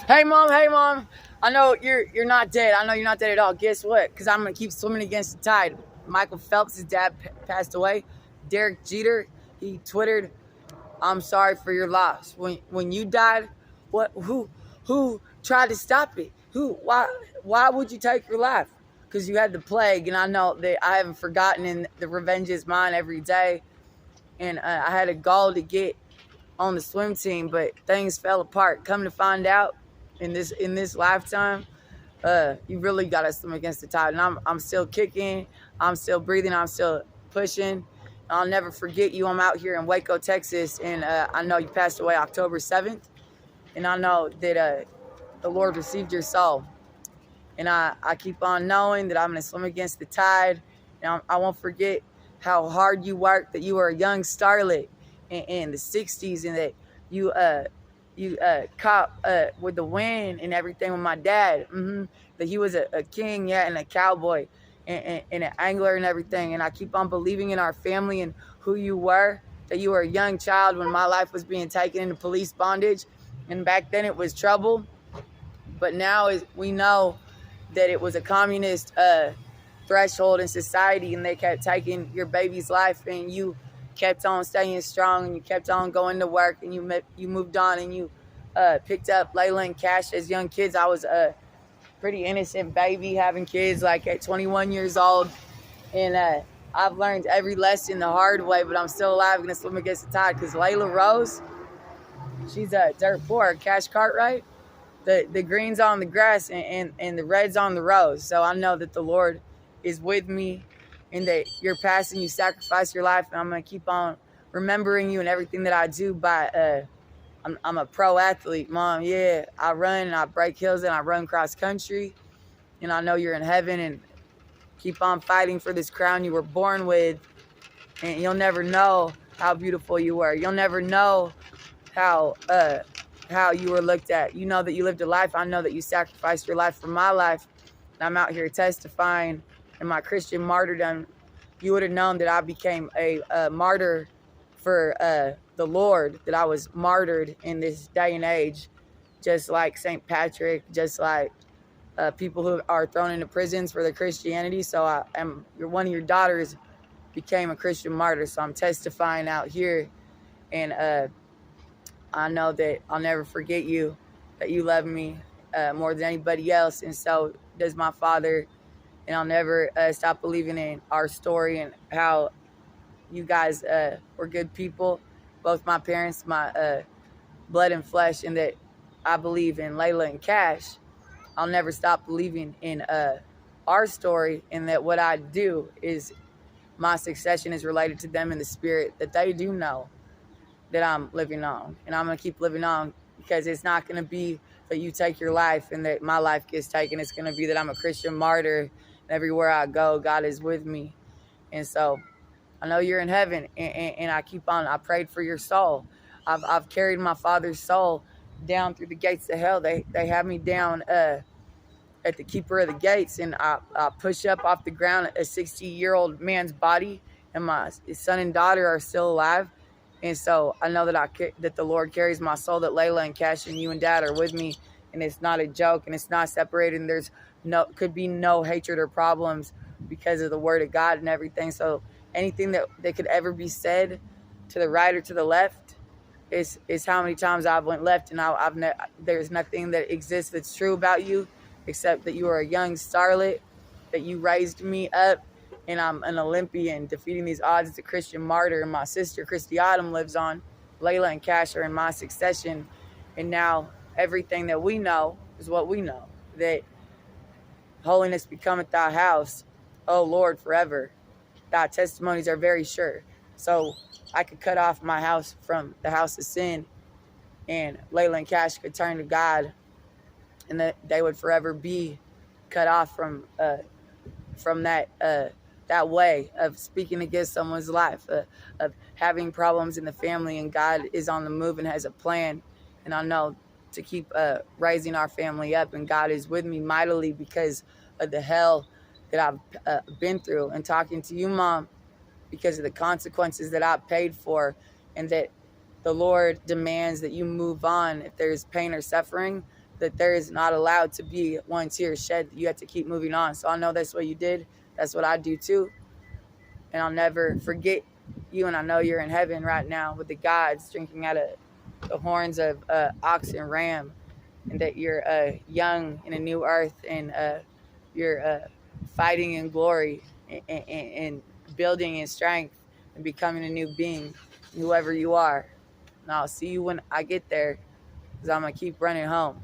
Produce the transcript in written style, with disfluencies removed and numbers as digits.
Hey mom. I know you're not dead. I know you're not dead at all. Guess what? Because I'm gonna keep swimming against the tide. Michael Phelps, his dad passed away. Derek Jeter, he twittered, "I'm sorry for your loss." When you died, what? Who tried to stop it? Who? Why would you take your life? Because you had the plague, and I know that I haven't forgotten. And the revenge is mine every day. And I had a goal to get on the swim team, but things fell apart. Come to find out, in this lifetime, you really got to swim against the tide. And I'm still kicking, I'm still breathing, I'm still pushing. I'll never forget you. I'm out here in Waco, Texas, and I know you passed away October 7th, and I know that the Lord received your soul. And I keep on knowing that I'm going to swim against the tide. And I won't forget how hard you worked, that you were a young starlet in the 60s, and that you caught with the wind and everything with my dad. That he was a king, yeah, and a cowboy and an angler and everything. And I keep on believing in our family and who you were, that you were a young child when my life was being taken into police bondage. And back then it was trouble. But now we know that it was a communist threshold in society, and they kept taking your baby's life, and you kept on staying strong, and you kept on going to work, and you moved on, and you picked up Layla and Cash as young kids. I was a pretty innocent baby having kids like at 21 years old, and I've learned every lesson the hard way, but I'm still alive, gonna swim against the tide, because Layla Rose, she's dirt poor. Cash Cartwright, the green's on the grass, and the red's on the rose. So I know that the Lord is with me, and that you're passing, you sacrifice your life, and I'm going to keep on remembering you and everything that I do. I'm a pro athlete, Mom. Yeah, I run and I break hills and I run cross country, and I know you're in heaven, and keep on fighting for this crown you were born with, and you'll never know how beautiful you were. You'll never know how you were looked at. You know that you lived a life. I know that you sacrificed your life for my life. And I'm out here testifying in my Christian martyrdom. You would have known that I became a martyr for the Lord, that I was martyred in this day and age, just like St. Patrick, just like people who are thrown into prisons for their Christianity. So one of your daughters became a Christian martyr. So I'm testifying out here, and I know that I'll never forget you, that you love me more than anybody else, and so does my father. And I'll never stop believing in our story and how you guys were good people, both my parents, my blood and flesh, and that I believe in Layla and Cash. I'll never stop believing in our story, and that what I do is my succession is related to them in the spirit, that they do know that I'm living on, and I'm going to keep living on, because it's not going to be that you take your life and that my life gets taken. It's going to be that I'm a Christian martyr, and everywhere I go, God is with me. And so I know you're in heaven, and I prayed for your soul. I've carried my father's soul down through the gates of hell. They have me down at the keeper of the gates, and I push up off the ground a 60-year-old man's body, and my son and daughter are still alive. And so I know that the Lord carries my soul, that Layla and Cash and you and Dad are with me, and it's not a joke, and it's not separated, and could be no hatred or problems because of the word of God and everything. So anything that could ever be said to the right or to the left is how many times I've went left, and there's nothing that exists that's true about you, except that you are a young starlet, that you raised me up, and I'm an Olympian defeating these odds as a Christian martyr. And my sister, Christy Autumn, lives on. Layla and Cash are in my succession. And now everything that we know is what we know, that holiness becometh thy house, O Lord, forever. Thy testimonies are very sure. So I could cut off my house from the house of sin, and Layla and Cash could turn to God, and that they would forever be cut off from that way of speaking against someone's life, of having problems in the family, and God is on the move and has a plan. And I know to keep raising our family up, and God is with me mightily because of the hell that I've been through, and talking to you, Mom, because of the consequences that I've paid for, and that the Lord demands that you move on. If there's pain or suffering, that there is not allowed to be one tear shed. You have to keep moving on. So I know that's what you did. That's what I do too. And I'll never forget you. And I know you're in heaven right now with the gods drinking out of the horns of ox and ram, and that you're young in a new earth, and you're fighting in glory, and building in strength, and becoming a new being, whoever you are. And I'll see you when I get there, because I'm going to keep running home.